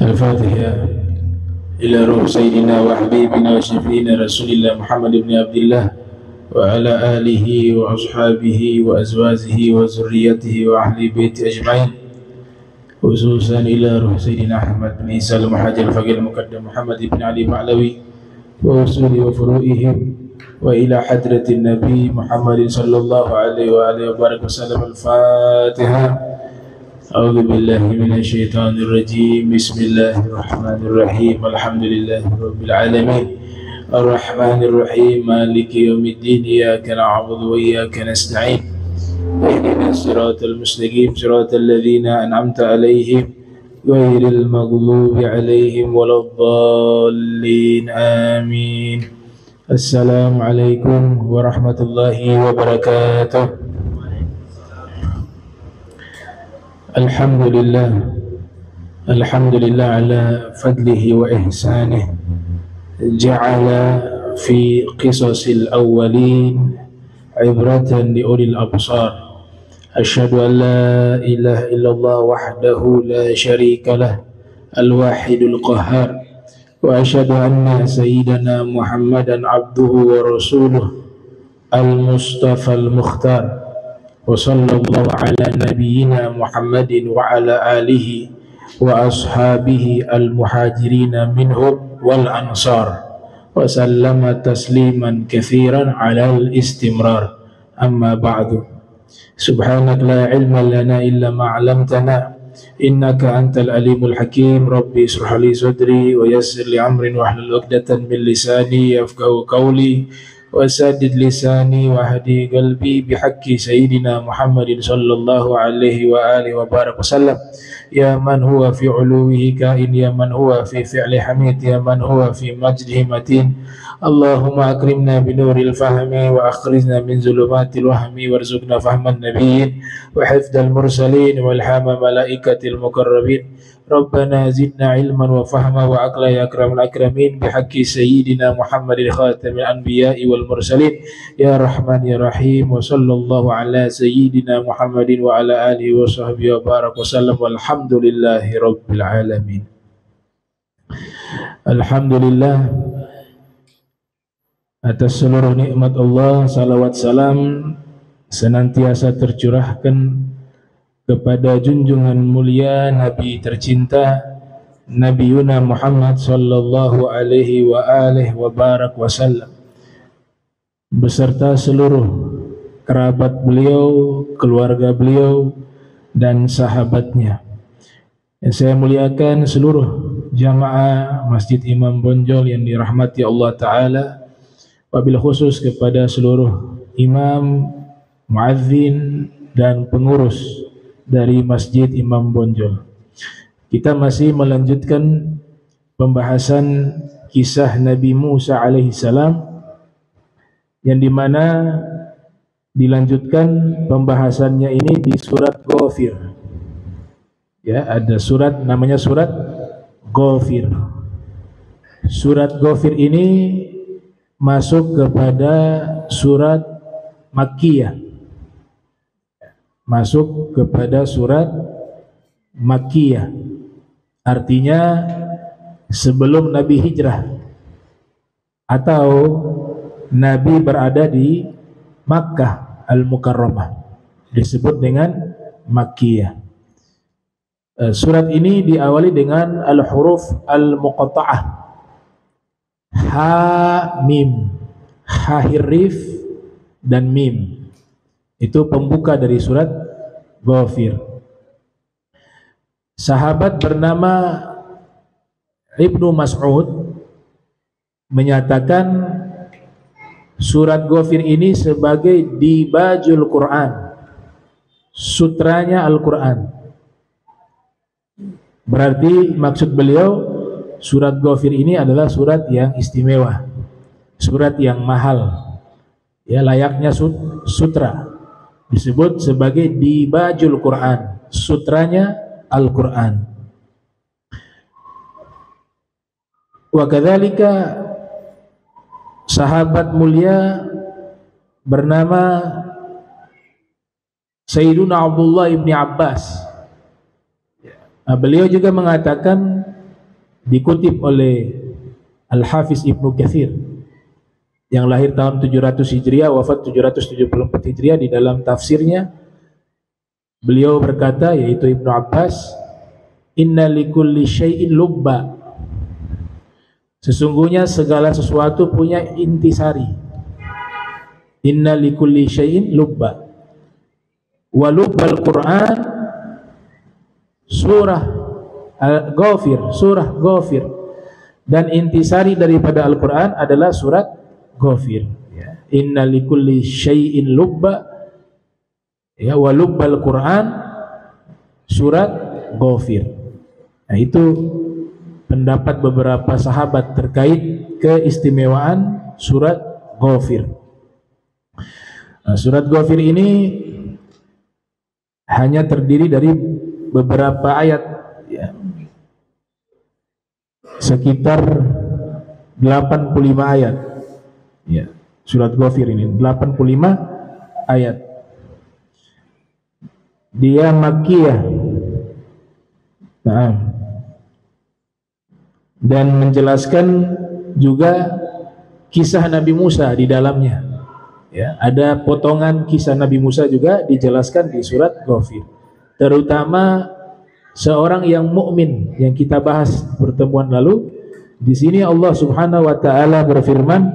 الفاتحة إلى روح سيدنا وحبيبنا وشفينا رسول الله محمد بن عبد الله وعلى آله وأصحابه وأزواجه وذريته وأهل بيته أجمعين، خصوصا إلى روح سيدنا أحمد بن عيسى المحاجر الفقيه المقدم محمد بن علي معلوي وأصول وفروئهم، وإلى حضرة النبي محمد صلى الله عليه وآله وبارك وسلم. الفاتحة. أعوذ بالله من الشيطان الرجيم. بسم الله الرحمن الرحيم. الحمد لله رب العالمين الرحمن الرحيم مالك يوم الدين. إياك نعبد وإياك نستعين. اهدنا الصراط المستقيم صراط الذين أنعمت عليهم غير المغضوب عليهم ولا الضالين. آمين. السلام عليكم ورحمة الله وبركاته. Alhamdulillah ala fadlihi wa ihsanih, ja'ala fi qisasil awwalin ibratan li ulil absar. Asyhadu an la ilaha illallah wahdahu la syarika lah, al-wahidul qahhar, wa asyhadu anna sayyidana Muhammadan abduhu wa rasuluh al-mustafa al-mukhtar. Wa sallallahu ala nabiyyina Muhammadin wa ala alihi wa ashabihi al-muhajirina minhum wal ansar, wa sallama tasliman kathiran ala al-istimrar. Amma ba'du. Subhanak la ilma lana illa ma 'allamtana innaka antal alimul hakim. Rabbi ishrah li sadri wa yassir li amrin wahlul 'uqdatan min lisani yafqahu qawli wasadid lisani wahdi qalbi bihaqqi sayyidina Muhammadin sallallahu alaihi wa alihi wa barak wasallam. Ya man huwa fi uluwihi kain, ya man huwa fi fi'li hamid, ya man huwa fi majdihi matin. Allahumma akrimna binuril fahmi wa akhrijna min zulumatil wahmi warzuqna fahman nabiyyin wa hifdal mursalin wa ilhama malaikatil muqarrabin. Rabbana zidna ilman wa fahma wa aqla ya akramul akramin bihaqqi sayyidina Muhammadin khatamil anbiya'i wal mursalin. Ya Rahman ya Rahim. Wa sallallahu ala sayyidina Muhammadin wa ala alihi wa sahbihi wa barak wa sallam. Walhamdulillahi rabbil alamin. Alhamdulillah atas seluruh nikmat Allah, salawat salam senantiasa tercurahkan kepada junjungan mulia Nabi tercinta Nabi Yuna Muhammad sallallahu alaihi wa alihi wa barak wasallam, beserta seluruh kerabat beliau, keluarga beliau dan sahabatnya. Yang saya muliakan seluruh jamaah Masjid Imam Bonjol yang dirahmati Allah Ta'ala, wabil khusus kepada seluruh imam, muadzin dan pengurus dari Masjid Imam Bonjol. Kita masih melanjutkan pembahasan kisah Nabi Musa alaihissalam, yang dimana dilanjutkan pembahasannya ini di surat Ghafir. Ya, ada surat namanya surat Ghafir. Surat Ghafir ini masuk kepada surat Makkiyah, masuk kepada surat Makkiyah, artinya sebelum Nabi hijrah atau Nabi berada di Makkah Al-Mukarramah, disebut dengan Makkiyah. Surat ini diawali dengan al-huruf al-muqatta'ah, ha, mim, ha hirif dan mim. Itu pembuka dari surat Ghafir. Sahabat bernama Ibnu Mas'ud menyatakan surat Ghafir ini sebagai dibajul Quran, sutranya Al-Quran. Berarti maksud beliau surat Ghafir ini adalah surat yang istimewa, surat yang mahal, ya, layaknya sutra. Disebut sebagai dibajul Quran, sutranya Al-Quran. Wa kadzalika sahabat mulia bernama Sayyiduna Abdullah ibni Abbas. Beliau juga mengatakan dikutip oleh Al-Hafiz Ibnu Katsir yang lahir tahun 700 Hijriah, wafat 774 Hijriah. Di dalam tafsirnya beliau berkata, yaitu Ibnu Abbas, inna likulli syai'in lubba, sesungguhnya segala sesuatu punya intisari. Inna likulli syai'in lubba, wa lubbal Quran surah Ghafir, surah Ghafir, dan intisari daripada Al-Quran adalah surat Ghafir. Inna likulli syai'in lubba, ya, wa lubbal Quran surat Ghafir. Nah, itu pendapat beberapa sahabat terkait keistimewaan surat Ghafir. Nah, surat Ghafir ini hanya terdiri dari beberapa ayat, ya, sekitar 85 ayat, ya, surat Ghafir ini 85 ayat. Dia Makkiyah, nah, dan menjelaskan juga kisah Nabi Musa di dalamnya. Ya, ada potongan kisah Nabi Musa juga dijelaskan di surat Ghafir. Terutama seorang yang mukmin yang kita bahas pertemuan lalu. Di sini Allah Subhanahu wa taala berfirman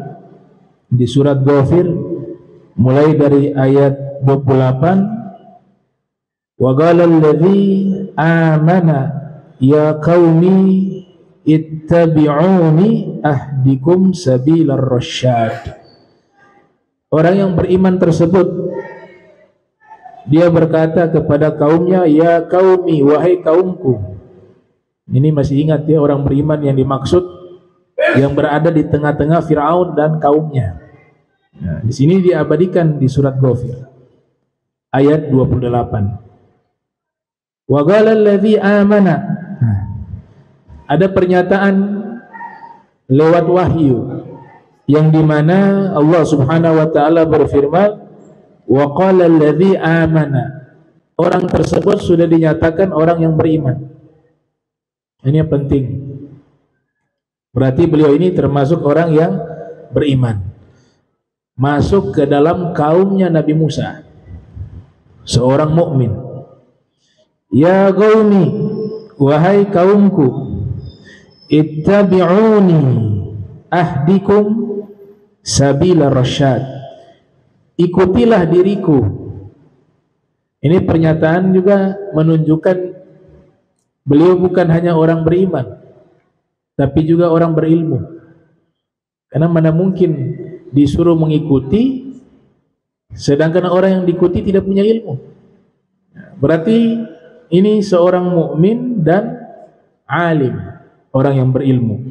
di surat Ghafir mulai dari ayat 28, wa qala alladzi amana ya qaumi ittabi'uni ahdikum sabilar rasyad. Orang yang beriman tersebut, dia berkata kepada kaumnya, ya qaumi, wahai kaumku. Ini masih ingat ya, orang beriman yang dimaksud yang berada di tengah-tengah Firaun dan kaumnya. Nah, di sini diabadikan di surat Ghafir ayat 28. Wa qala alladzi amana. Ada pernyataan lewat wahyu yang dimana Allah Subhanahu wa taala berfirman, wa qala alladzi amana. Orang tersebut sudah dinyatakan orang yang beriman. Ini yang penting. Berarti beliau ini termasuk orang yang beriman, masuk ke dalam kaumnya Nabi Musa, seorang mukmin. Ya qaumi, wahai kaumku, ittabi'uni ahdikum sabila rasyad, ikutilah diriku. Ini pernyataan juga menunjukkan beliau bukan hanya orang beriman, tapi juga orang berilmu. Karena mana mungkin disuruh mengikuti sedangkan orang yang diikuti tidak punya ilmu. Berarti ini seorang mukmin dan alim, orang yang berilmu.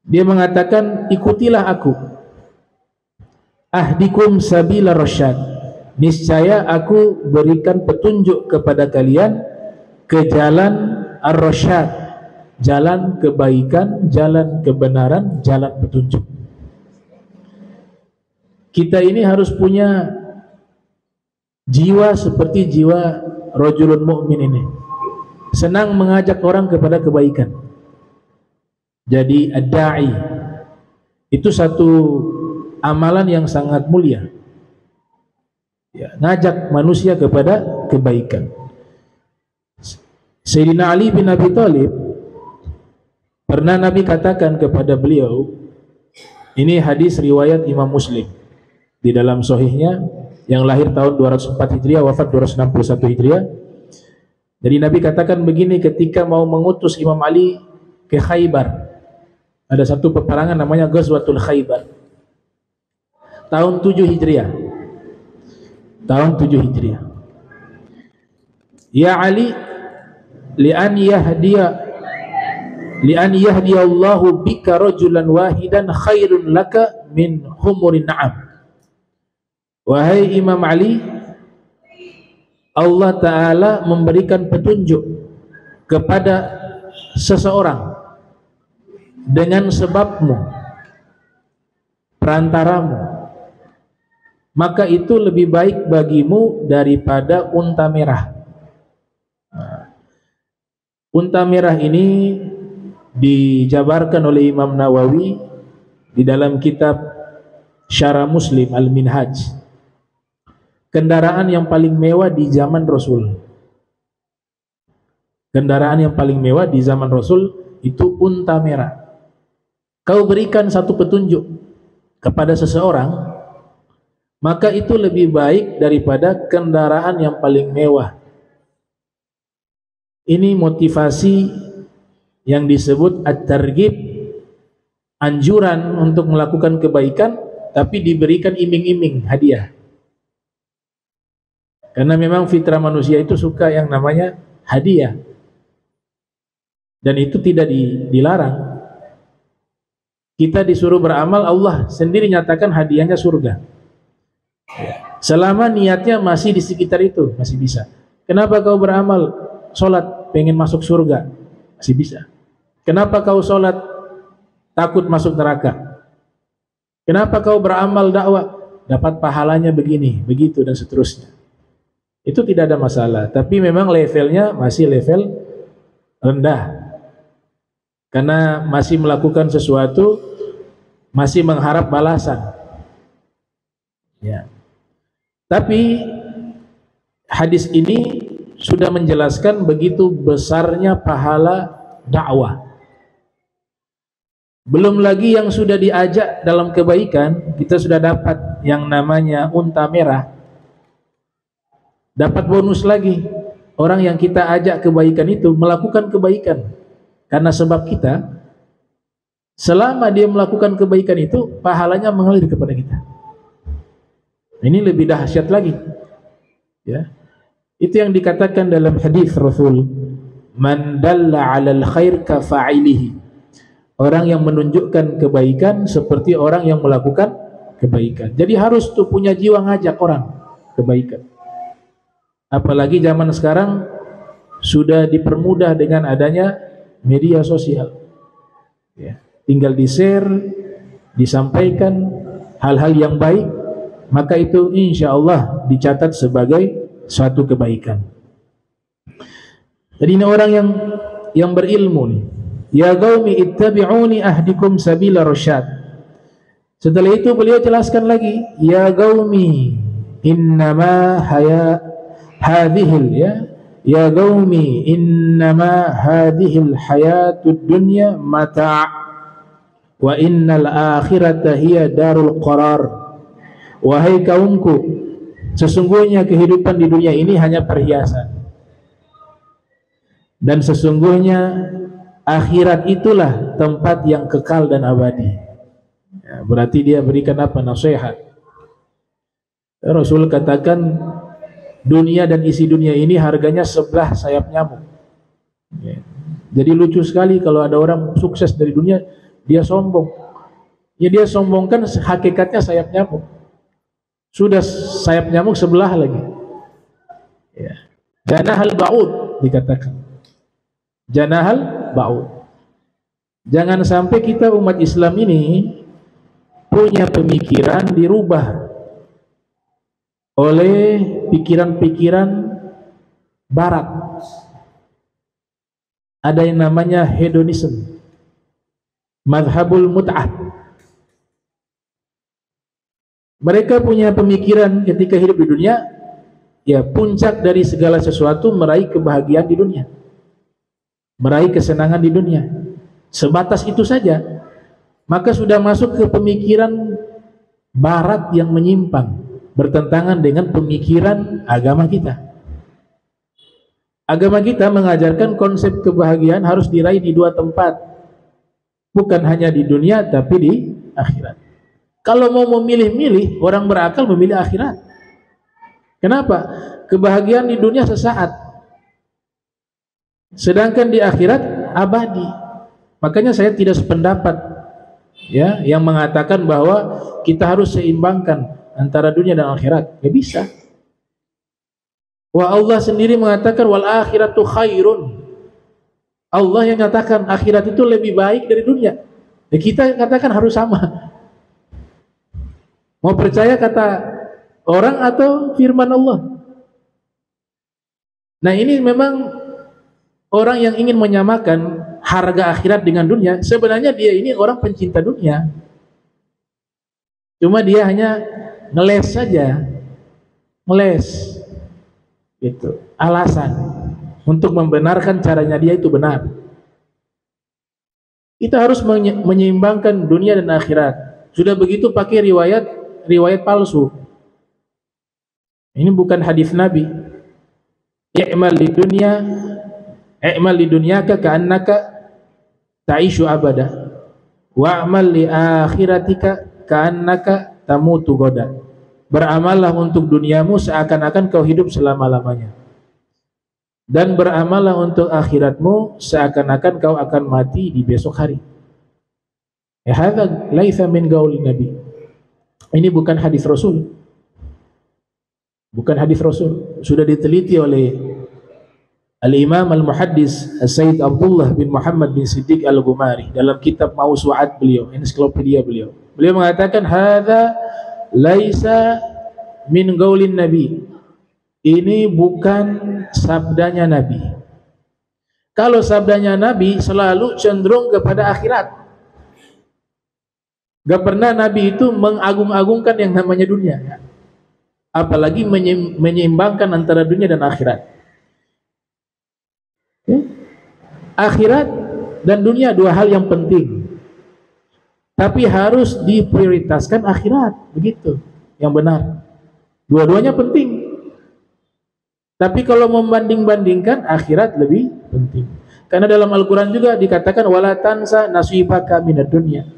Dia mengatakan, ikutilah aku, ahdikum sabila rasyad, niscaya aku berikan petunjuk kepada kalian ke jalan ar-rasyad, jalan kebaikan, jalan kebenaran, jalan petunjuk. Kita ini harus punya jiwa seperti jiwa rajulun mukmin ini, senang mengajak orang kepada kebaikan. Jadi ad-da'i itu satu amalan yang sangat mulia, ya, ngajak manusia kepada kebaikan. Sayyidina Ali bin Abi Thalib pernah Nabi katakan kepada beliau, ini hadis riwayat Imam Muslim di dalam sahihnya, yang lahir tahun 204 Hijriah, wafat 261 Hijriah. Jadi Nabi katakan begini ketika mau mengutus Imam Ali ke Khaybar. Ada satu peperangan namanya Ghazwatul Khaybar, tahun 7 Hijriah. Tahun 7 Hijriah. Ya Ali, li'an yahdiyallahu bika rajulan wahidan khairun laka min humurin na'am. Wahai Imam Ali, Allah Ta'ala memberikan petunjuk kepada seseorang dengan sebabmu, perantaramu, maka itu lebih baik bagimu daripada unta merah. Unta merah ini dijabarkan oleh Imam Nawawi di dalam kitab Syarah Muslim Al-Minhaj. Kendaraan yang paling mewah di zaman Rasul, kendaraan yang paling mewah di zaman Rasul itu unta merah. Kau berikan satu petunjuk kepada seseorang, maka itu lebih baik daripada kendaraan yang paling mewah. Ini motivasi yang disebut at-targhib, anjuran untuk melakukan kebaikan, tapi diberikan iming-iming, hadiah. Karena memang fitrah manusia itu suka yang namanya hadiah, dan itu tidak dilarang. Kita disuruh beramal, Allah sendiri nyatakan hadiahnya surga. Selama niatnya masih di sekitar itu, masih bisa. Kenapa kau beramal sholat pengen masuk surga? Masih bisa. Kenapa kau sholat takut masuk neraka? Kenapa kau beramal dakwah dapat pahalanya begini, begitu dan seterusnya? Itu tidak ada masalah. Tapi memang levelnya masih level rendah, karena masih melakukan sesuatu, masih mengharap balasan. Ya. Tapi hadis ini sudah menjelaskan begitu besarnya pahala dakwah. Belum lagi yang sudah diajak dalam kebaikan, kita sudah dapat yang namanya unta merah. Dapat bonus lagi, orang yang kita ajak kebaikan itu melakukan kebaikan karena sebab kita. Selama dia melakukan kebaikan itu, pahalanya mengalir kepada kita. Ini lebih dahsyat lagi, ya. Itu yang dikatakan dalam hadis Rasul, man dalla 'alal khair ka fa'ilihi. Orang yang menunjukkan kebaikan seperti orang yang melakukan kebaikan. Jadi harus tuh punya jiwa ngajak orang kebaikan. Apalagi zaman sekarang sudah dipermudah dengan adanya media sosial, ya. Tinggal di-share, disampaikan hal-hal yang baik, maka itu insya Allah dicatat sebagai suatu kebaikan. Jadi ini orang yang berilmu nih. Ya qaumi ittabi'uni ahdikum sabila rasyad. Setelah itu beliau jelaskan lagi, ya qaumi innama hadhil ya qaumi innama hadhil hayatud dunya mata' wa innal akhirata hiya darul qarar. Wahai kaumku, sesungguhnya kehidupan di dunia ini hanya perhiasan, dan sesungguhnya akhirat itulah tempat yang kekal dan abadi. Ya, berarti dia berikan apa? Nasihat. Rasul katakan dunia dan isi dunia ini harganya sebelah sayap nyamuk. Ya. Jadi lucu sekali kalau ada orang sukses dari dunia, dia sombong. Ya, dia sombongkan hakikatnya sayap nyamuk. Sudah sayap nyamuk sebelah lagi. Ya. Janahal ba'ud dikatakan. Janahal ba'ud. Jangan sampai kita umat Islam ini punya pemikiran dirubah oleh pikiran-pikiran barat. Ada yang namanya hedonisme, madhabul mut'ah. Mereka punya pemikiran ketika hidup di dunia, ya puncak dari segala sesuatu meraih kebahagiaan di dunia, meraih kesenangan di dunia. Sebatas itu saja, maka sudah masuk ke pemikiran barat yang menyimpang, bertentangan dengan pemikiran agama kita. Agama kita mengajarkan konsep kebahagiaan harus diraih di dua tempat, bukan hanya di dunia tapi di akhirat. Kalau mau memilih-milih, orang berakal memilih akhirat. Kenapa? Kebahagiaan di dunia sesaat, sedangkan di akhirat abadi. Makanya saya tidak sependapat, ya, yang mengatakan bahwa kita harus seimbangkan antara dunia dan akhirat. Gak bisa. Wah, Allah sendiri mengatakan wal akhiratu khairun. Allah yang mengatakan akhirat itu lebih baik dari dunia. Ya, kita katakan harus sama. Mau percaya kata orang atau firman Allah? Nah, ini memang orang yang ingin menyamakan harga akhirat dengan dunia, sebenarnya dia ini orang pencinta dunia. Cuma dia hanya ngeles saja, ngeles itu alasan untuk membenarkan caranya dia itu benar. Kita harus menyeimbangkan dunia dan akhirat. Sudah begitu pakai riwayat palsu. Ini bukan hadis Nabi. I'mal di dunyaka ka'annaka ta'ishu abada wa'mal li akhiratika ka'annaka tamutu goda. Beramallah untuk duniamu seakan-akan kau hidup selama-lamanya, dan beramallah untuk akhiratmu seakan-akan kau akan mati di besok hari. Hadza laisa min qaulin nabi. Ini bukan hadis Rasul. Bukan hadis Rasul. Sudah diteliti oleh Al-Imam Al-Muhaddis Sayyid Abdullah bin Muhammad bin Siddiq Al-Ghumari dalam kitab Mawsu'at beliau, ensiklopedia beliau. Beliau mengatakan hadza laisa min qaulin nabi. Ini bukan sabdanya Nabi. Kalau sabdanya Nabi selalu cenderung kepada akhirat. Gak pernah Nabi itu mengagung-agungkan yang namanya dunia, apalagi menyeimbangkan antara dunia dan akhirat. Akhirat dan dunia dua hal yang penting, tapi harus diprioritaskan akhirat, begitu yang benar. Dua-duanya penting, tapi kalau membanding-bandingkan akhirat lebih penting. Karena dalam Al-Quran juga dikatakan wala tansa nasibaka minad dunya.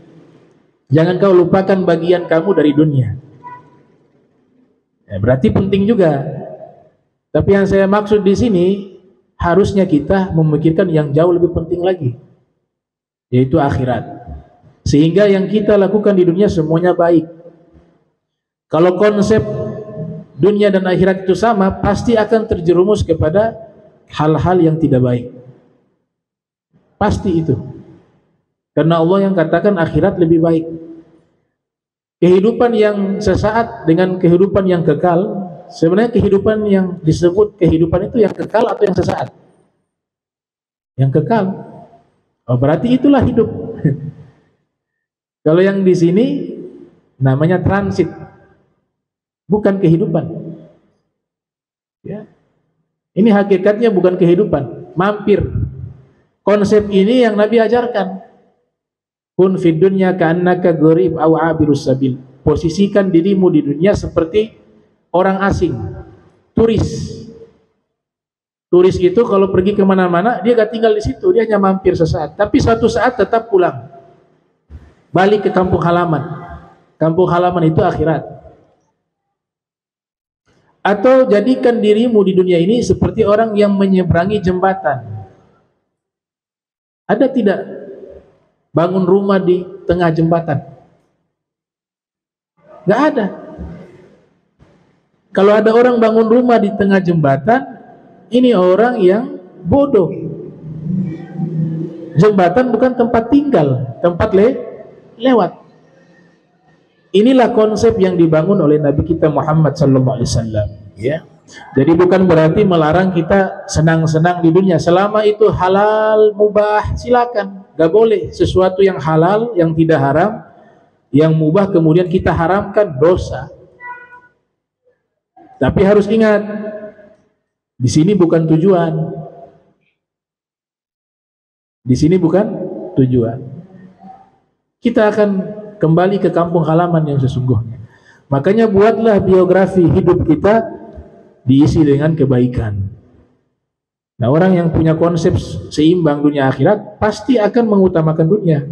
Jangan kau lupakan bagian kamu dari dunia. Ya, berarti penting juga. Tapi yang saya maksud di sini, harusnya kita memikirkan yang jauh lebih penting lagi, yaitu akhirat. Sehingga yang kita lakukan di dunia semuanya baik. Kalau konsep dunia dan akhirat itu sama, pasti akan terjerumus kepada hal-hal yang tidak baik. Pasti itu. Karena Allah yang katakan akhirat lebih baik. Kehidupan yang sesaat dengan kehidupan yang kekal, sebenarnya kehidupan yang disebut kehidupan itu yang kekal atau yang sesaat? Yang kekal. Oh, berarti itulah hidup. Kalau yang di sini namanya transit, bukan kehidupan. Ya. Ini hakikatnya bukan kehidupan, mampir. Konsep ini yang Nabi ajarkan. Kun fid dunya ka'annaka gharib aw 'abirus sabil. Posisikan dirimu di dunia seperti orang asing, turis. Turis itu kalau pergi kemana-mana dia gak tinggal di situ, dia hanya mampir sesaat. Tapi suatu saat tetap pulang, balik ke kampung halaman. Kampung halaman itu akhirat. Atau jadikan dirimu di dunia ini seperti orang yang menyeberangi jembatan. Ada tidak bangun rumah di tengah jembatan? Gak ada. Kalau ada orang bangun rumah di tengah jembatan, ini orang yang bodoh. Jembatan bukan tempat tinggal, tempat lewat. Inilah konsep yang dibangun oleh Nabi kita Muhammad SAW. Ya. Jadi bukan berarti melarang kita senang-senang di dunia. Selama itu halal, mubah, silakan. Gak boleh sesuatu yang halal, yang tidak haram, yang mubah kemudian kita haramkan, dosa. Tapi harus ingat, di sini bukan tujuan. Di sini bukan tujuan. Kita akan kembali ke kampung halaman yang sesungguhnya. Makanya buatlah biografi hidup kita diisi dengan kebaikan. Nah, orang yang punya konsep seimbang dunia akhirat pasti akan mengutamakan dunia.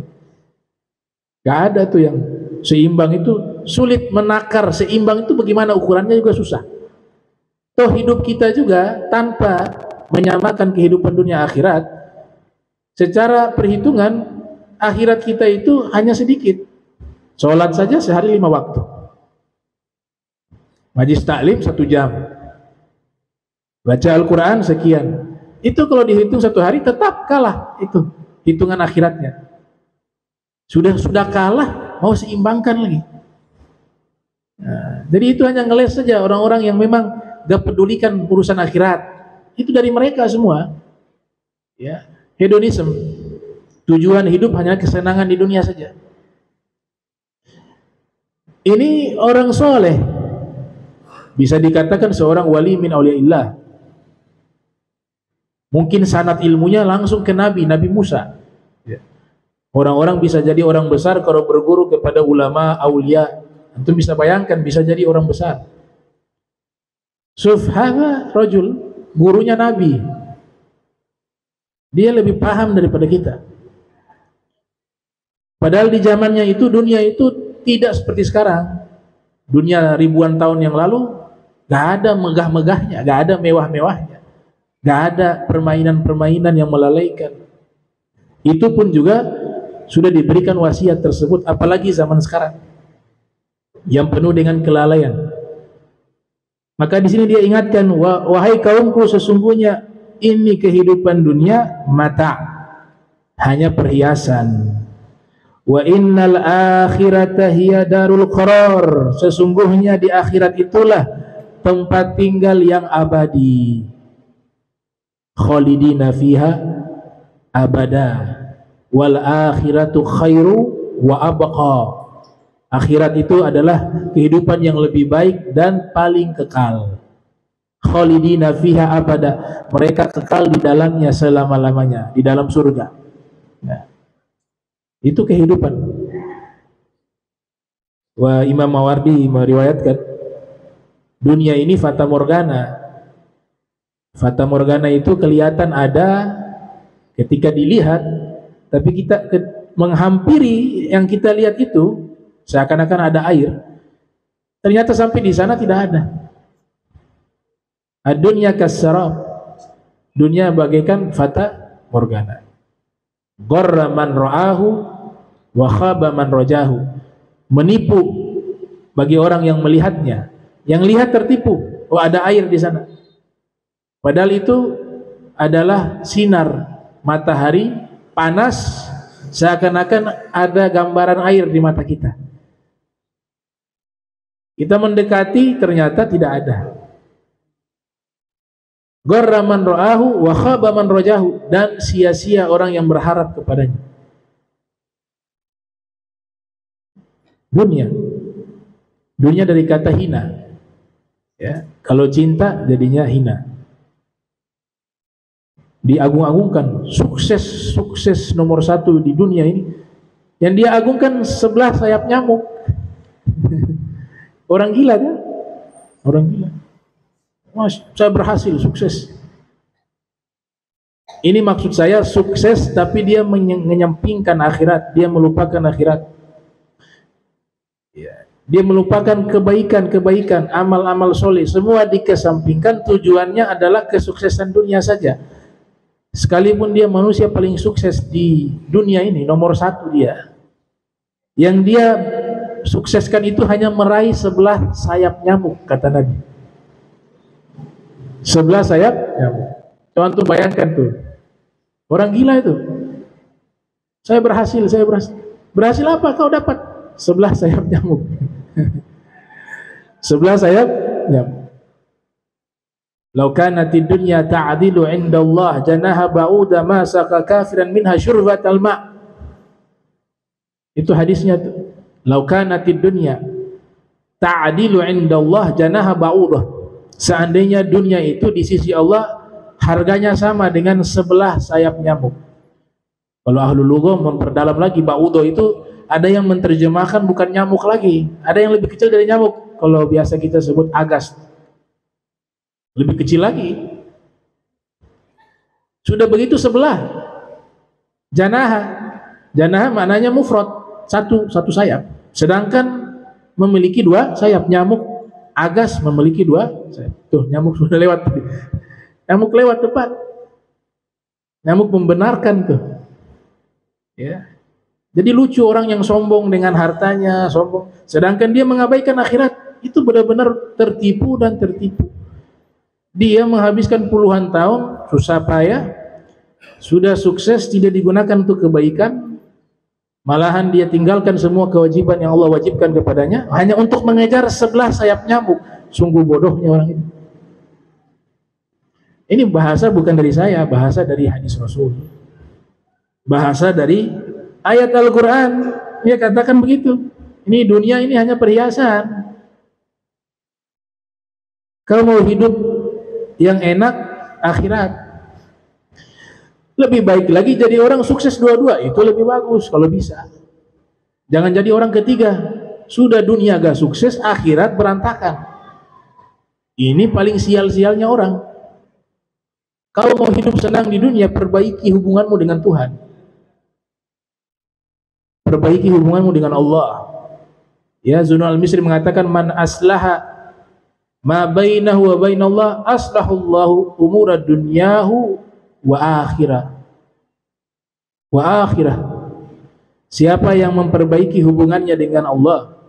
Gak ada tuh yang seimbang itu, sulit menakar seimbang itu bagaimana ukurannya juga susah. Toh hidup kita juga tanpa menyamakan kehidupan dunia akhirat, secara perhitungan akhirat kita itu hanya sedikit. Sholat saja sehari 5 waktu, majlis taklim 1 jam, baca Al-Quran sekian. Itu kalau dihitung 1 hari tetap kalah itu hitungan akhiratnya. Sudah kalah, mau seimbangkan lagi. Nah, jadi itu hanya ngeles saja orang-orang yang memang gak pedulikan urusan akhirat. Itu dari mereka semua. Ya, hedonisme. Tujuan hidup hanya kesenangan di dunia saja. Ini orang soleh, bisa dikatakan seorang wali min auliaillah. Mungkin sanad ilmunya langsung ke Nabi Musa. Orang-orang bisa jadi orang besar kalau berguru kepada ulama, aulia. Antum bisa bayangkan, bisa jadi orang besar. Subhanallah, rajul, gurunya Nabi. Dia lebih paham daripada kita. Padahal di zamannya itu, dunia itu tidak seperti sekarang. Dunia ribuan tahun yang lalu gak ada megah-megahnya, gak ada mewah-mewahnya, gak ada permainan-permainan yang melalaikan. Itu pun juga sudah diberikan wasiat tersebut, apalagi zaman sekarang yang penuh dengan kelalaian. Maka di sini dia ingatkan, wahai kaumku, sesungguhnya ini kehidupan dunia mata, hanya perhiasan. Wa innal akhirata hiya darul qarar, sesungguhnya di akhirat itulah tempat tinggal yang abadi. Khalidina fiha abada, wal akhiratu khairu wa abqa. Akhirat itu adalah kehidupan yang lebih baik dan paling kekal. Khalidina fiha abada, mereka kekal di dalamnya selama-lamanya, di dalam surga. Nah, itu kehidupan. Wa Imam Mawardi meriwayatkan, dunia ini fata morgana. Fata morgana itu kelihatan ada ketika dilihat, tapi kita menghampiri yang kita lihat itu seakan-akan ada air. Ternyata sampai di sana tidak ada. Ad-dunya kas-sarab, dunia bagaikan fata morgana. Gharra man ra'ahu wa khaba man rajahu, menipu bagi orang yang melihatnya. Yang lihat tertipu, oh ada air di sana. Padahal itu adalah sinar matahari panas, seakan-akan ada gambaran air di mata kita. Kita mendekati, ternyata tidak ada. Gharra man ra'ahu wa khaba man rajahu, dan sia-sia orang yang berharap kepadanya. Dunia dari kata hina. Ya, kalau cinta jadinya hina. Diagung-agungkan, sukses nomor 1 di dunia ini. Yang dia agungkan sebelah sayap nyamuk. Orang gila kan? Orang gila. Mas, saya berhasil, sukses. Ini maksud saya sukses, tapi dia menyampingkan akhirat, dia melupakan akhirat. Dia melupakan kebaikan-kebaikan, amal-amal soleh, semua dikesampingkan. Tujuannya adalah kesuksesan dunia saja. Sekalipun dia manusia paling sukses di dunia ini, nomor 1 dia. Yang dia sukseskan itu hanya meraih sebelah sayap nyamuk, kata Nabi. Sebelah sayap nyamuk. Coba tuh bayangkan tuh, orang gila itu. Saya berhasil. Berhasil apa kau dapat? Sebelah sayap nyamuk. Sebelah sayap nyamuk. Lau kanatid dunya ta'dilu 'inda Allah janaha ba'uda ma saqa kafiran minha syurbatal ma'. Itu hadisnya tuh. Lau kanatid dunya ta'dilu 'inda Allah janaha ba'udah. Seandainya dunia itu di sisi Allah harganya sama dengan sebelah sayap nyamuk. Kalau ahlul lughah memperdalam lagi, ba'udah itu ada yang menerjemahkan bukan nyamuk lagi, ada yang lebih kecil dari nyamuk. Kalau biasa kita sebut agas, lebih kecil lagi. Sudah begitu sebelah. Janaha maknanya mufrad, satu sayap. Sedangkan memiliki 2 sayap. Nyamuk agas memiliki 2 sayap. Tuh, nyamuk sudah lewat. Nyamuk lewat tepat. Nyamuk membenarkan tuh. Ya. Jadi lucu orang yang sombong dengan hartanya, sombong, sedangkan dia mengabaikan akhirat. Itu benar-benar tertipu dan tertipu. Dia menghabiskan puluhan tahun susah payah, sudah sukses, tidak digunakan untuk kebaikan, malahan dia tinggalkan semua kewajiban yang Allah wajibkan kepadanya hanya untuk mengejar sebelah sayap nyamuk. Sungguh bodohnya orang itu. Ini bahasa bukan dari saya, bahasa dari hadis Rasul. bahasa dari ayat Al-Quran. Dia katakan begitu. Ini dunia ini hanya perhiasan. Kalau mau hidup yang enak, akhirat. Lebih baik lagi jadi orang sukses dua-dua, itu lebih bagus kalau bisa. Jangan jadi orang ketiga. Sudah dunia gak sukses, akhirat berantakan. Ini paling sial-sialnya orang. Kalau mau hidup senang di dunia, perbaiki hubunganmu dengan Tuhan. Perbaiki hubunganmu dengan Allah. Ya, Zunal Misri mengatakan, man aslaha ma bainahu wa bainallah aslahullahu umura dunyahu wa akhirah. Wa akhirah. Siapa yang memperbaiki hubungannya dengan Allah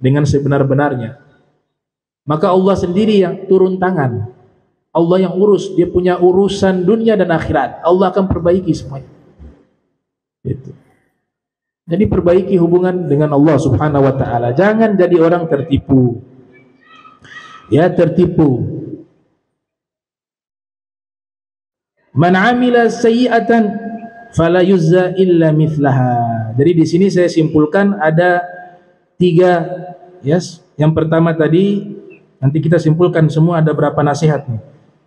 dengan sebenar-benarnya, maka Allah sendiri yang turun tangan. Allah yang urus, dia punya urusan dunia dan akhirat. Allah akan perbaiki semuanya. Gitu. Jadi perbaiki hubungan dengan Allah Subhanahu wa taala. Jangan jadi orang tertipu. Ya, tertipu. Man 'amila sayyi'atan fala yuzza illa mithlaha. Jadi di sini saya simpulkan ada 3, yes. Yang pertama tadi, nanti kita simpulkan semua ada berapa nasihat nih.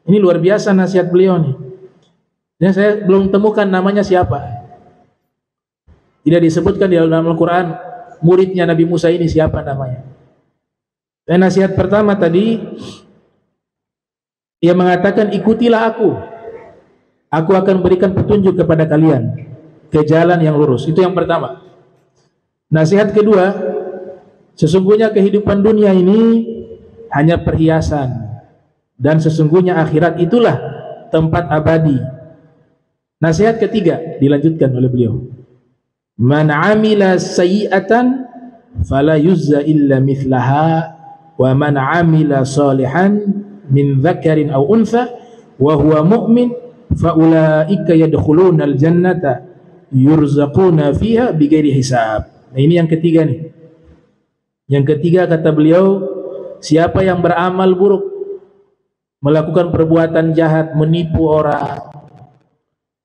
Ini luar biasa nasihat beliau nih. Dan saya belum temukan namanya siapa. Tidak disebutkan di dalam Al-Quran muridnya Nabi Musa ini siapa namanya. Dan nasihat pertama tadi, ia mengatakan, ikutilah aku. Aku akan berikan petunjuk kepada kalian ke jalan yang lurus. Itu yang pertama. Nasihat kedua, sesungguhnya kehidupan dunia ini hanya perhiasan, dan sesungguhnya akhirat itulah tempat abadi. Nasihat ketiga dilanjutkan oleh beliau, man 'amila sayyi'atan fala yuzza illa mithlaha wa man 'amila salihan min dzakarin aw untha wa huwa mu'min fa ulaika yadkhuluna al-jannata yurzaquna fiha bighairi hisab. Nah, ini yang ketiga nih. Yang ketiga kata beliau, siapa yang beramal buruk, melakukan perbuatan jahat, menipu orang,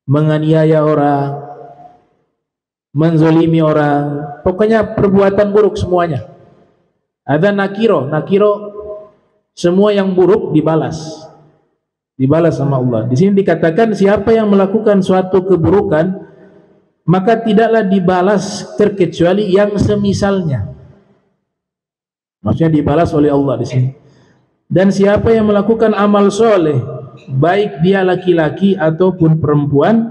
menganiaya orang, menzolimi orang, pokoknya perbuatan buruk semuanya. Ada nakiro semua yang buruk dibalas sama Allah. Di sini dikatakan siapa yang melakukan suatu keburukan, maka tidaklah dibalas terkecuali yang semisalnya. Maksudnya dibalas oleh Allah di sini. Dan siapa yang melakukan amal soleh, baik dia laki-laki ataupun perempuan,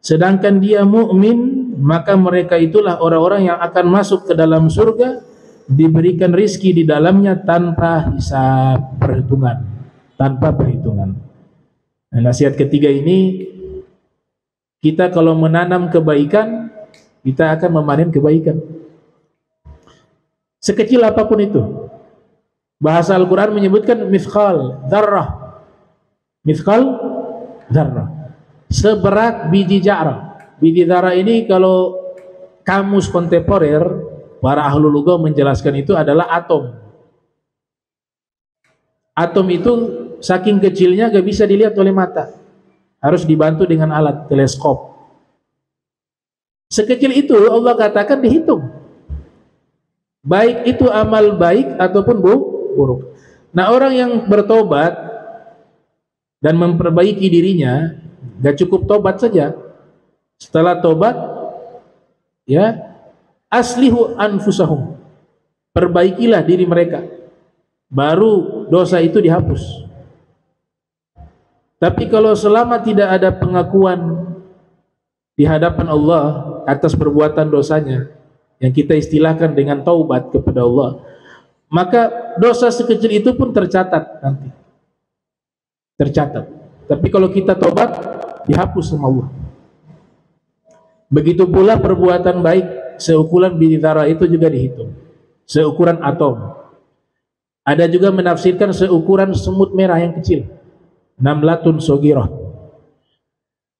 sedangkan dia mukmin, maka mereka itulah orang-orang yang akan masuk ke dalam surga, diberikan rizki di dalamnya tanpa hisab, tanpa perhitungan. Nah, nasihat ketiga ini, kita kalau menanam kebaikan, kita akan memanen kebaikan. Sekecil apapun itu. Bahasa Al-Quran menyebutkan mithqal dzarrah. Mithqal dzarrah. Seberat biji zarah. Biji zarah ini kalau kamus kontemporer, para ahlu lugah menjelaskan itu adalah atom. Atom itu saking kecilnya gak bisa dilihat oleh mata. Harus dibantu dengan alat teleskop. Sekecil itu Allah katakan dihitung. Baik itu amal baik ataupun buruk. Nah, orang yang bertobat dan memperbaiki dirinya, gak cukup tobat saja. Setelah tobat, ya, aslihu anfusahum, perbaikilah diri mereka, baru dosa itu dihapus. Tapi kalau selama tidak ada pengakuan di hadapan Allah atas perbuatan dosanya, yang kita istilahkan dengan taubat kepada Allah, maka dosa sekecil itu pun tercatat nanti. Tercatat. Tapi kalau kita taubat, dihapus sama Allah. Begitu pula perbuatan baik, seukuran biji zarah itu juga dihitung. Seukuran atom. Ada juga menafsirkan seukuran semut merah yang kecil. Namlatun sogirah.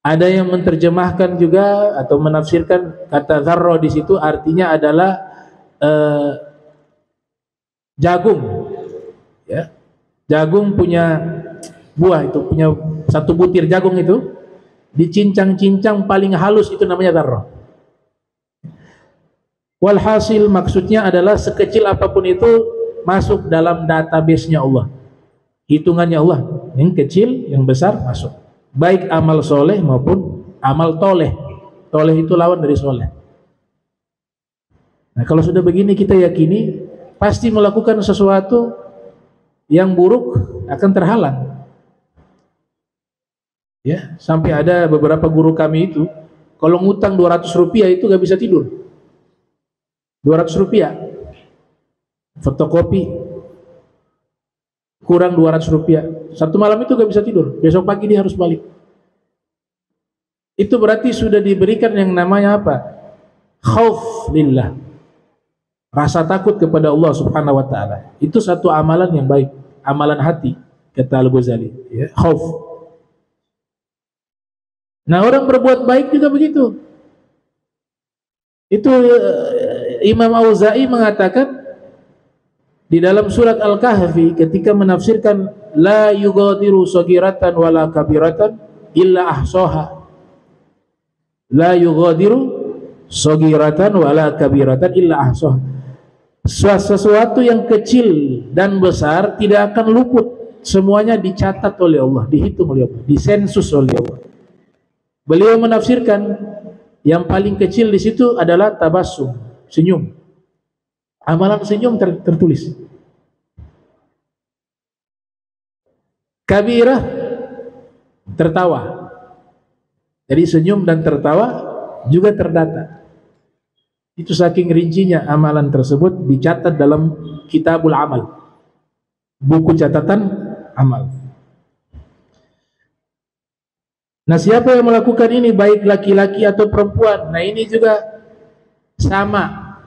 Ada yang menerjemahkan juga atau menafsirkan kata zarrah di situ artinya adalah jagung. Ya. Jagung punya buah itu, punya satu butir jagung itu. dicincang-cincang paling halus itu namanya dzarrah. Walhasil maksudnya adalah sekecil apapun itu masuk dalam database-nya Allah, hitungannya Allah, yang kecil yang besar masuk, baik amal soleh maupun amal toleh. Toleh itu lawan dari soleh. Nah kalau sudah begini kita yakini pasti melakukan sesuatu yang buruk akan terhalang. Ya, sampai ada beberapa guru kami itu kalau ngutang 200 rupiah itu gak bisa tidur. 200 rupiah fotokopi kurang 200 rupiah, satu malam itu gak bisa tidur, besok pagi dia harus balik. Itu berarti sudah diberikan yang namanya apa? Khauf lillah, rasa takut kepada Allah subhanahu wa ta'ala. Itu satu amalan yang baik, amalan hati, kata Al-Ghazali ya, khauf. Nah orang berbuat baik juga begitu. Itu Imam Auza'i mengatakan di dalam surat Al-Kahfi ketika menafsirkan la yughadiru saghiratan wala kabiratan illa ahsaha. La yughadiru saghiratan wala kabiratan illa ahsaha. Sesuatu yang kecil dan besar tidak akan luput, semuanya dicatat oleh Allah, dihitung oleh Allah, disensus oleh Allah. Beliau menafsirkan yang paling kecil di situ adalah tabassum, senyum. Amalan senyum tertulis. Kabirah, tertawa. Jadi senyum dan tertawa juga terdata. Itu saking rincinya amalan tersebut dicatat dalam Kitabul Amal, buku catatan amal. Nah siapa yang melakukan ini baik laki-laki atau perempuan, nah ini juga sama,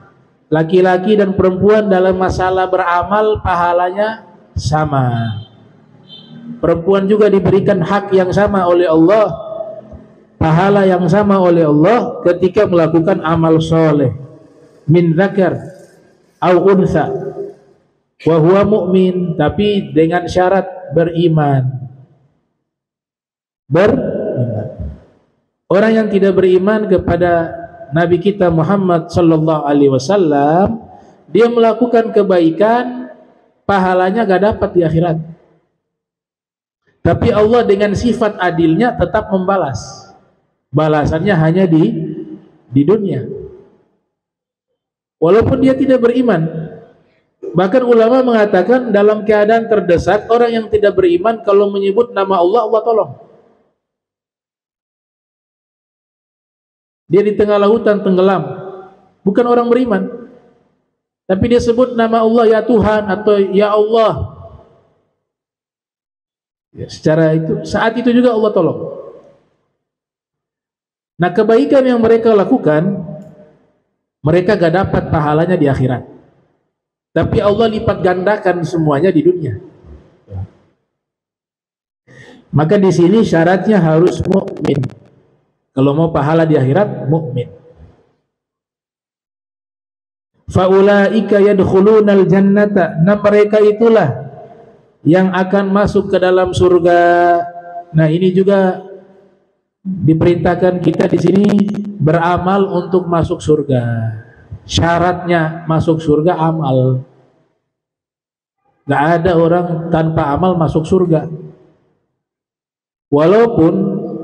laki-laki dan perempuan dalam masalah beramal pahalanya sama. Perempuan juga diberikan hak yang sama oleh Allah, pahala yang sama oleh Allah ketika melakukan amal soleh, min dzakar au unsa wa huwa mu'min, tapi dengan syarat beriman. Orang yang tidak beriman kepada Nabi kita Muhammad sallallahu alaihi wasallam, dia melakukan kebaikan, pahalanya gak dapat di akhirat. Tapi Allah dengan sifat adilnya tetap membalas. Balasannya hanya di dunia. Walaupun dia tidak beriman. Bahkan ulama mengatakan dalam keadaan terdesak, orang yang tidak beriman kalau menyebut nama Allah, Allah tolong. Dia di tengah lautan tenggelam, bukan orang beriman, tapi dia sebut nama Allah, ya Tuhan atau ya Allah. Ya, secara itu, saat itu juga Allah tolong. Nah kebaikan yang mereka lakukan, mereka gak dapat pahalanya di akhirat, tapi Allah lipat gandakan semuanya di dunia. Maka di sini syaratnya harus mukmin. Kalau mau pahala di akhirat, mukmin. Faulaika yadkhulunal jannata, nah mereka itulah yang akan masuk ke dalam surga. Nah ini juga diperintahkan kita di sini beramal untuk masuk surga. Syaratnya masuk surga amal. Gak ada orang tanpa amal masuk surga. Walaupun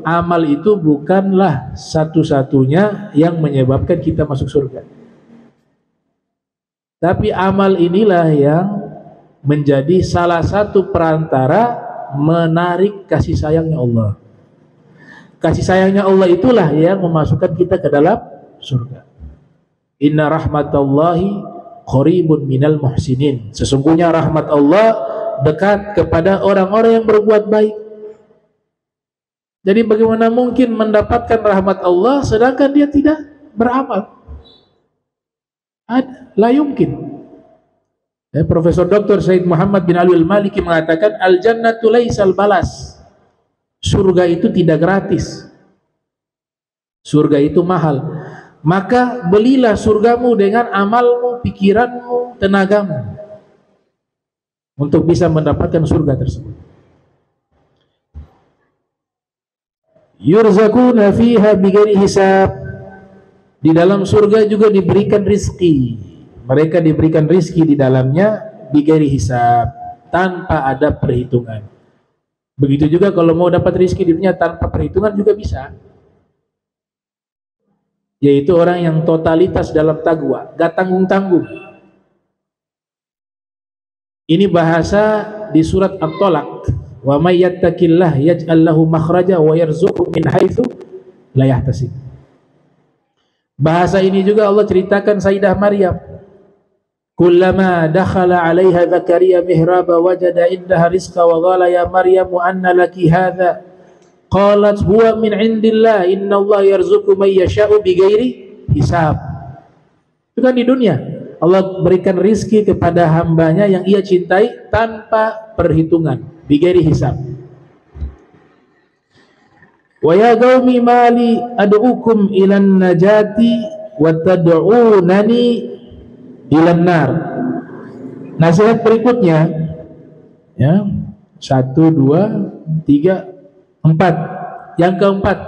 amal itu bukanlah satu-satunya yang menyebabkan kita masuk surga, tapi amal inilah yang menjadi salah satu perantara menarik kasih sayangnya Allah. Kasih sayangnya Allah itulah yang memasukkan kita ke dalam surga. Inna rahmatallahi qaribun minal muhsinin, sesungguhnya rahmat Allah dekat kepada orang-orang yang berbuat baik. Jadi bagaimana mungkin mendapatkan rahmat Allah sedangkan dia tidak beramal? La yumkin. Profesor Dr. Said Muhammad bin Ali al-Maliki mengatakan al-jannatu laisal balas. Surga itu tidak gratis. Surga itu mahal. Maka belilah surgamu dengan amalmu, pikiranmu, tenagamu untuk bisa mendapatkan surga tersebut. yurzakuna fiha bighairi hisab. Di dalam surga juga diberikan rizki. Mereka diberikan rizki di dalamnya bighairi hisab, tanpa ada perhitungan. Begitu juga kalau mau dapat rizki di dunia tanpa perhitungan juga bisa. Yaitu orang yang totalitas dalam taqwa, gak tanggung-tanggung. Ini bahasa di surat At-Talaq. Wa may yattaqillah yaj'al lahu makhraja wa yarzuqhu min haitsu la yahtasib. Bahasa ini juga Allah ceritakan Sayyidah Maryam. Kullama dakhala 'alaiha Zakaria mihraba wajada indaha rizqa wa qala ya Maryam anna laki hadha? Qalat huwa min 'indillah innallaha yarzuqu may yasha'u bighairi hisab. Itu kan di dunia Allah berikan rizki kepada hambanya yang ia cintai tanpa perhitungan, bighairi hisab. Wa ya qaumi mali ad'ukum ilan najati wa tad'unani ilan nar. Nasihat berikutnya, ya, 1, 2, 3, 4. Yang keempat,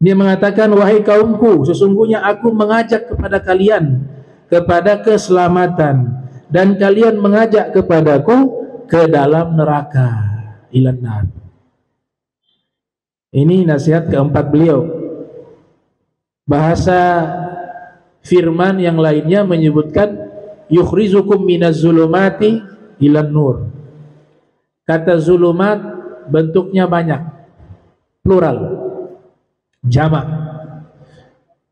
dia mengatakan, wahai kaumku, sesungguhnya aku mengajak kepada kalian kepada keselamatan, dan kalian mengajak kepadaku ke dalam neraka, ilan nar. Ini nasihat keempat beliau. Bahasa firman yang lainnya menyebutkan yukhrizukum minaz zulumati ilan nur. Kata zulumat bentuknya banyak, plural, jamak.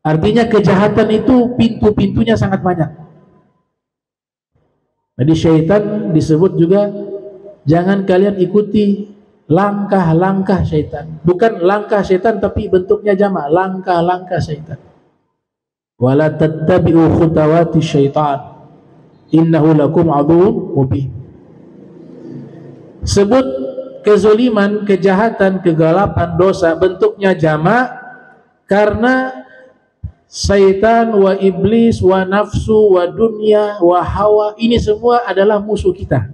Artinya kejahatan itu pintu-pintunya sangat banyak. Jadi syaitan disebut juga, jangan kalian ikuti langkah-langkah syaitan. Bukan langkah syaitan tapi bentuknya jamak, langkah-langkah syaitan. Wala tattabi'u khutawati syaitan innahu lakum aduwwun mubin. Sebut kezaliman, kejahatan, kegelapan, dosa bentuknya jamak karena syaitan wa iblis wa nafsu wa dunia wa hawa, ini semua adalah musuh kita.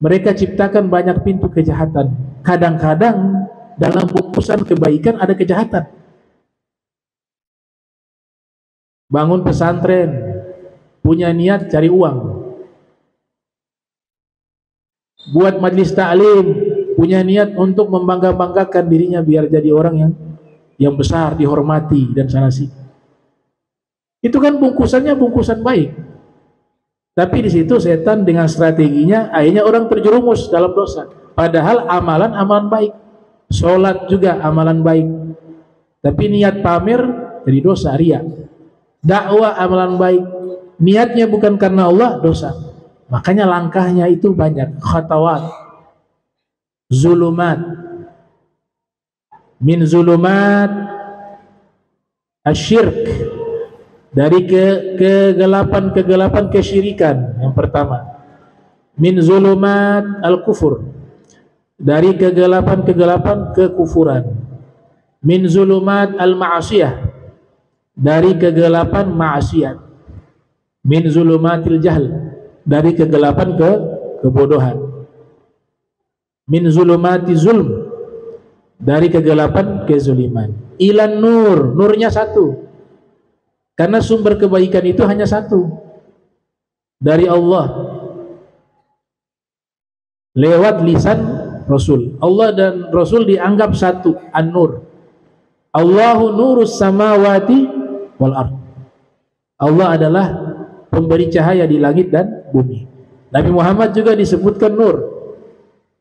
Mereka ciptakan banyak pintu kejahatan. Kadang-kadang dalam bungkusan kebaikan ada kejahatan. Bangun pesantren, punya niat cari uang. Buat majlis taklim, punya niat untuk membangga-banggakan dirinya biar jadi orang yang besar, dihormati dan sana sini. Itu kan bungkusannya bungkusan baik. Tapi di situ setan dengan strateginya akhirnya orang terjerumus dalam dosa. Padahal amalan baik. Sholat juga amalan baik. Tapi niat pamer jadi dosa, riya. Dakwah amalan baik. Niatnya bukan karena Allah, dosa. Makanya langkahnya itu banyak. Khatawat. Zulumat. Min zulumat asyirk, dari kegelapan kesyirikan yang pertama. Min zulumat al-kufur, dari kegelapan kekufuran. Min zulumat al-ma'asiyah, dari kegelapan maksiat. Min zulumatil jahl, dari kegelapan kebodohan. Min zulumati zulm, dari kegelapan kezuliman. Ilan nur, nurnya satu. Karena sumber kebaikan itu hanya satu, dari Allah lewat lisan Rasul. Allah dan Rasul dianggap satu, an-nur. Allahu nurus samawati wal ard. Allah adalah pemberi cahaya di langit dan bumi. Nabi Muhammad juga disebutkan nur.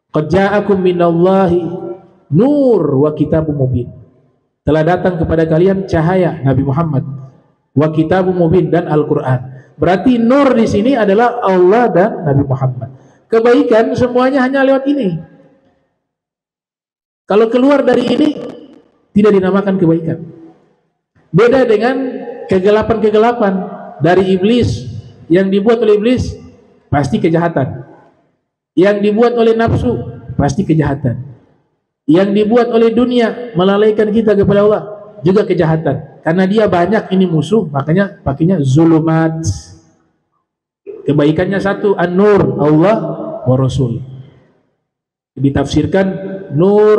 Qad ja'akum minallahi nur wa kitabun mubin. Telah datang kepada kalian cahaya, Nabi Muhammad, wa kitabun mubin, dan Al-Qur'an. Berarti nur di sini adalah Allah dan Nabi Muhammad. Kebaikan semuanya hanya lewat ini. Kalau keluar dari ini tidak dinamakan kebaikan. Beda dengan kegelapan-kegelapan dari iblis. Yang dibuat oleh iblis pasti kejahatan. Yang dibuat oleh nafsu pasti kejahatan. Yang dibuat oleh dunia melalaikan kita kepada Allah juga kejahatan. Karena dia banyak ini musuh, makanya pakainya zulumat. Kebaikannya satu, an-nur, Allah wa Rasul. Ditafsirkan nur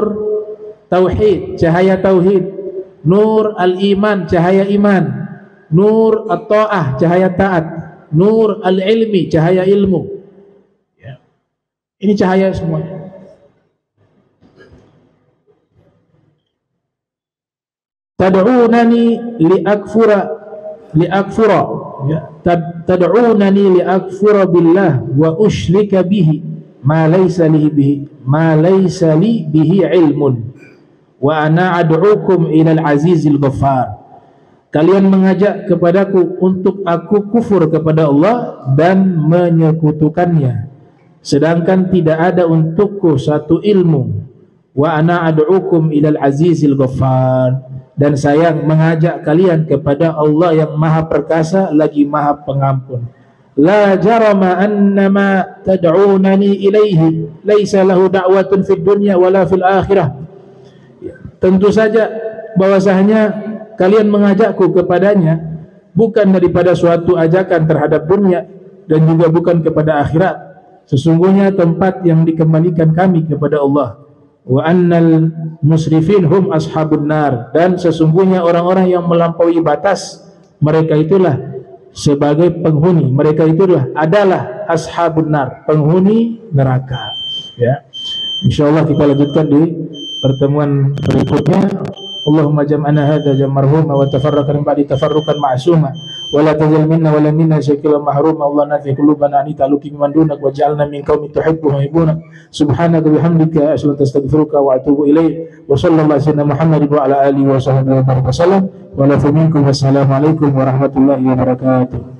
tauhid, cahaya tauhid. Nur al-iman, cahaya iman. Nur at-ta'ah, cahaya taat. Nur al-ilmi, cahaya ilmu. Ya. Ini cahaya semuanya. Tad'unani liakfura ya. Tad'unani liakfura billah wa usyrika bihi ma laysa li bihi ilmun wa ana ad'ukum ilal azizil ghaffar. Kalian mengajak kepadaku untuk aku kufur kepada Allah dan menyekutukannya, sedangkan tidak ada untukku satu ilmu. Wa ana ad'ukum ilal azizil ghaffar, dan saya mengajak kalian kepada Allah yang maha perkasa lagi maha pengampun. La jarama annama tad'unani ilaihi laisa lahu da'watun fid dunya wala fil akhirah. Tentu saja bahwasanya kalian mengajakku kepadanya bukan daripada suatu ajakan terhadap dunia dan juga bukan kepada akhirat. Sesungguhnya tempat yang dikembalikan kami kepada Allah. Wa annal musrifin hum ashabun nar, dan sesungguhnya orang-orang yang melampaui batas mereka itulah sebagai penghuni, mereka itulah adalah ashabun nar, penghuni neraka. Ya. Insyaallah kita lanjutkan di pertemuan berikutnya. Allahumma jam'ana hadza jam'an marhuma wa tafarraqna min ba'di tafarruqan ma'suma wa la tajal minna wa la minna shakila mahruma. Allah nafi qulubana anita lukin man dunak waj'alna min qaumi tuhibbuhum yuhibbuna. Subhanaka bihamdika asyhadu an la ilaha illa anta astaghfiruka wa atubu ilaik. Wa sallallahu alaihi wasallam Muhammadin wa ala alihi wa sahbihi wa sallam. Wa la minkum wassalamu alaikum warahmatullahi wabarakatuh.